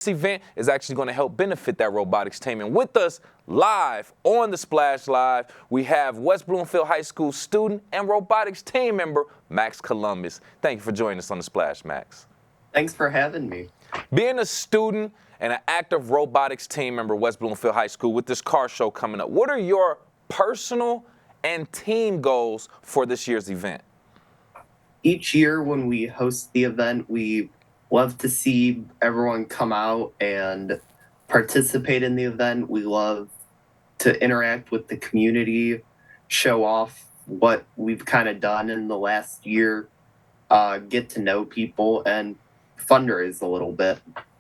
This event is actually going to help benefit that robotics team. And with us live on the Splash Live, we have West Bloomfield High School student and robotics team member, Max Columbus. Thank you for joining us on the Splash, Max. Thanks for having me. Being a student and an active robotics team member, West Bloomfield High School, with this car show coming up, what are your personal and team goals for this year's event? Each year when we host the event, we love to see everyone come out and participate in the event. We love to interact with the community, show off what we've kind of done in the last year, get to know people, and fundraise a little bit.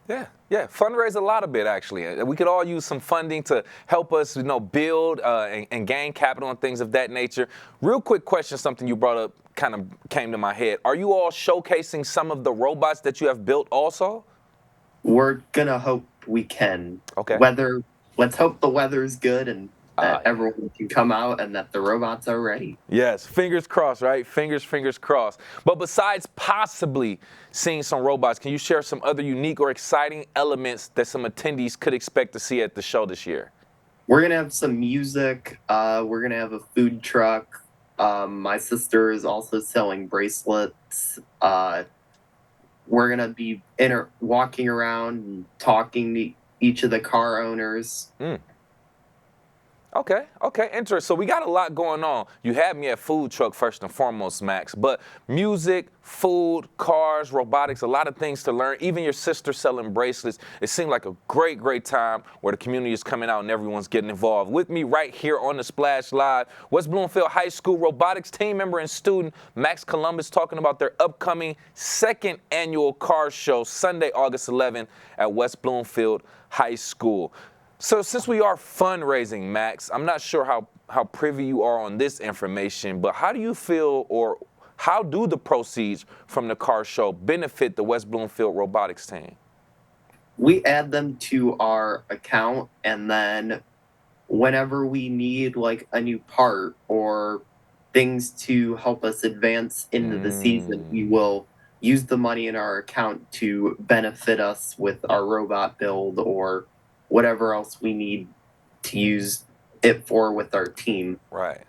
Yeah, fundraise a lot of bit, actually. We could all use some funding to help us, build and gain capital and things of that nature. Real quick question, something you brought up kind of came to my head. Are you all showcasing some of the robots that you have built also? We're gonna hope we can. Okay. Let's hope the weather's good and that everyone can come out and that the robots are ready. Yes, fingers crossed, right? Fingers crossed. But besides possibly seeing some robots, can you share some other unique or exciting elements that some attendees could expect to see at the show this year? We're gonna have some music. We're gonna have a food truck. My sister is also selling bracelets. We're gonna be walking around and talking to each of the car owners. Okay, interesting. So we got a lot going on. You had me at food truck first and foremost, Max, but music, food, cars, robotics, a lot of things to learn. Even your sister selling bracelets. It seemed like a great time where the community is coming out and everyone's getting involved. With me right here on the Splash Live, West Bloomfield High School robotics team member and student Max Columbus talking about their upcoming second annual car show Sunday, August 11th at West Bloomfield High School. So since we are fundraising, Max, I'm not sure how privy you are on this information, but how do you feel, or how do the proceeds from the car show benefit the West Bloomfield robotics team? We add them to our account, and then whenever we need like a new part or things to help us advance into the season, we will use the money in our account to benefit us with our robot build or whatever else we need to use it for with our team. Right.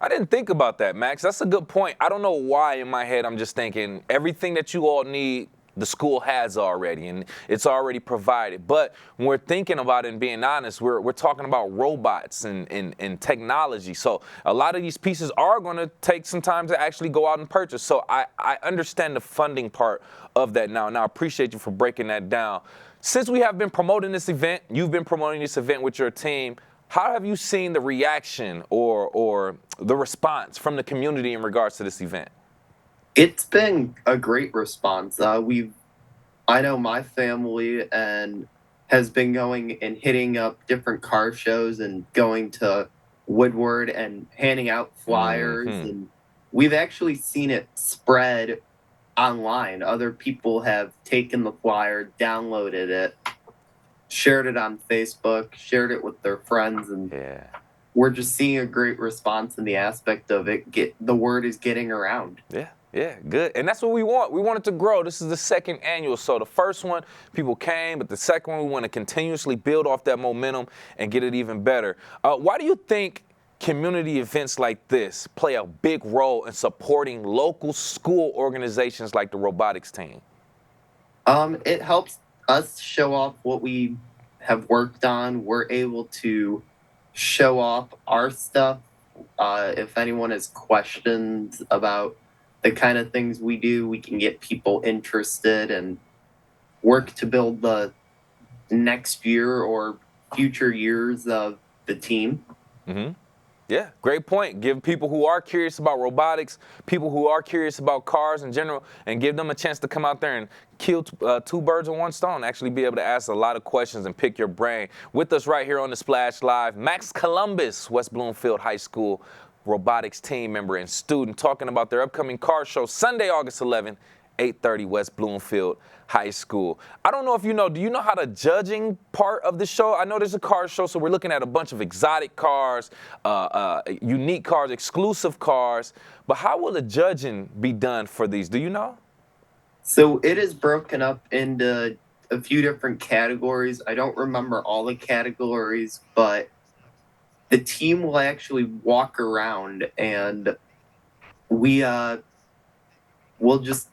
I didn't think about that, Max. That's a good point. I don't know why in my head I'm just thinking everything that you all need, the school has already, and it's already provided. But when we're thinking about it and being honest, we're talking about robots and technology. So a lot of these pieces are going to take some time to actually go out and purchase. So I understand the funding part of that now. Now, I appreciate you for breaking that down. Since we have been promoting this event, you've been promoting this event with your team, how have you seen the reaction or the response from the community in regards to this event? It's been a great response. I know my family and has been going and hitting up different car shows and going to Woodward and handing out flyers. And we've actually seen it spread online. Other people have taken the flyer, downloaded it, shared it on Facebook, shared it with their friends, and we're just seeing a great response in the aspect of it. The word is getting around. Yeah, good. And that's what we want. We want it to grow. This is the second annual. So the first one, people came, but the second one, we want to continuously build off that momentum and get it even better. Why do you think community events like this play a big role in supporting local school organizations like the robotics team? It helps us show off what we have worked on. We're able to show off our stuff. If anyone has questions about the kind of things we do, we can get people interested and work to build the next year or future years of the team. Yeah, great point. Give people who are curious about robotics, people who are curious about cars in general, and give them a chance to come out there and kill two birds with one stone, actually be able to ask a lot of questions and pick your brain. With us right here on the Splash Live, Max Columbus, West Bloomfield High School robotics team member and student, talking about their upcoming car show Sunday, August 11th, 8:30 West Bloomfield High School. I don't know if you know, do you know how the judging part of the show? I know there's a car show, so we're looking at a bunch of exotic cars, unique cars, exclusive cars, but how will the judging be done for these? Do you know? So it is broken up into a few different categories. I don't remember all the categories, but the team will actually walk around and we will just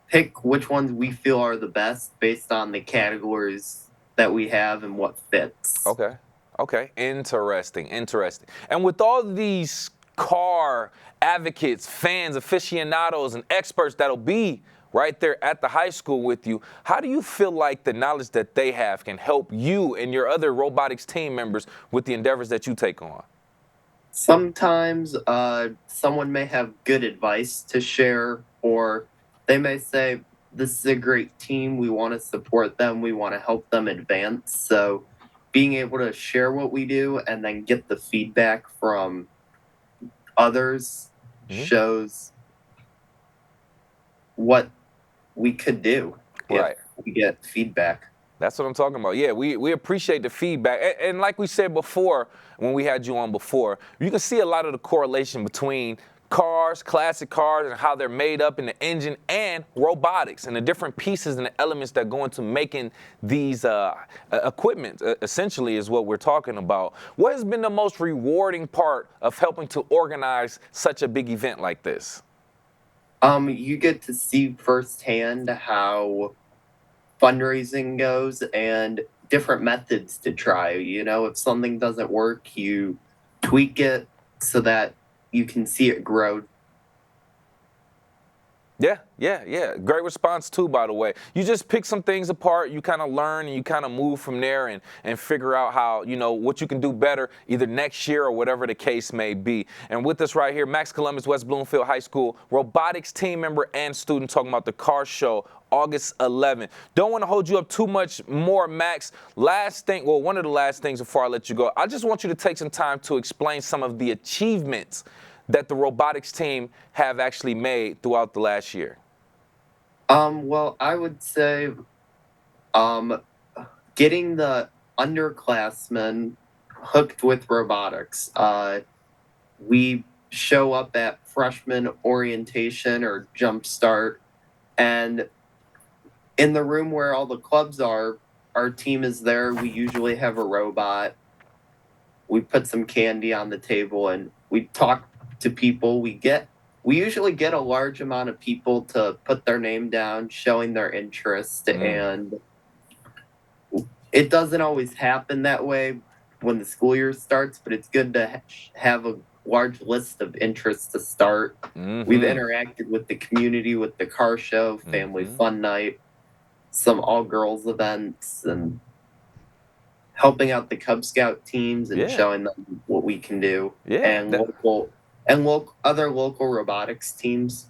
pick which ones we feel are the best based on the categories that we have and what fits. Okay. Okay. Interesting. Interesting. And with all these car advocates, fans, aficionados, and experts that'll be right there at the high school with you, how do you feel like the knowledge that they have can help you and your other robotics team members with the endeavors that you take on? Sometimes someone may have good advice to share, or they may say, this is a great team. We want to support them. We want to help them advance. So being able to share what we do and then get the feedback from others shows what we could do Right. if we get feedback. That's what I'm talking about. Yeah, we appreciate the feedback. And like we said before, when we had you on before, you can see a lot of the correlation between cars, classic cars, and how they're made up in the engine, and robotics and the different pieces and the elements that go into making these equipment, essentially, is what we're talking about. What has been the most rewarding part of helping to organize such a big event like this? You get to see firsthand how fundraising goes and different methods to try. You know, if something doesn't work, you tweak it so that you can see it grow. Yeah. Great response too, by the way. You just pick some things apart, you kind of learn, and you kind of move from there and figure out how, you know, what you can do better either next year or whatever the case may be. And with us right here, Max Columbus, West Bloomfield High School, robotics team member and student, talking about the car show, August 11th. Don't want to hold you up too much more, Max. Last thing, well, one of the last things before I let you go, I just want you to take some time to explain some of the achievements that the robotics team have actually made throughout the last year. Well, I would say getting the underclassmen hooked with robotics. We show up at freshman orientation or jumpstart, and in the room where all the clubs are, our team is there. We usually have a robot. We put some candy on the table and we talk to people. We usually get a large amount of people to put their name down, showing their interest, and it doesn't always happen that way when the school year starts, but it's good to have a large list of interests to start. We've interacted with the community with the car show, family fun night, some all-girls events, and helping out the Cub Scout teams and showing them what we can do, and other local robotics teams.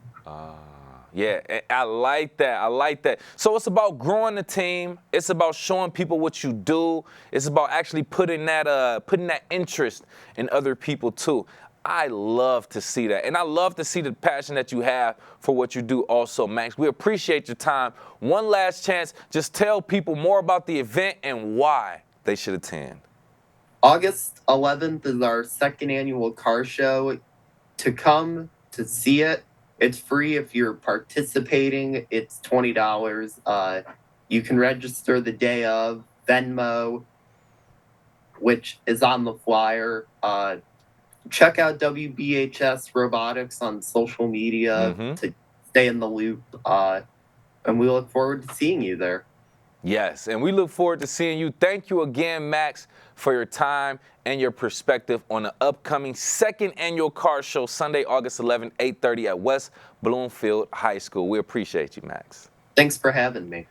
Yeah, I like that. I like that. So it's about growing the team. It's about showing people what you do. It's about actually putting that interest in other people too. I love to see that. And I love to see the passion that you have for what you do also, Max. We appreciate your time. One last chance, just tell people more about the event and why they should attend. August 11th is our second annual car show. To come to see it, it's free. If you're participating, it's $20. You can register the day of. Venmo, which is on the flyer. Check out WBHS Robotics on social media to stay in the loop. And we look forward to seeing you there. Yes, and we look forward to seeing you. Thank you again, Max, for your time and your perspective on the upcoming second annual car show, Sunday, August 11th, 8:30 at West Bloomfield High School. We appreciate you, Max. Thanks for having me.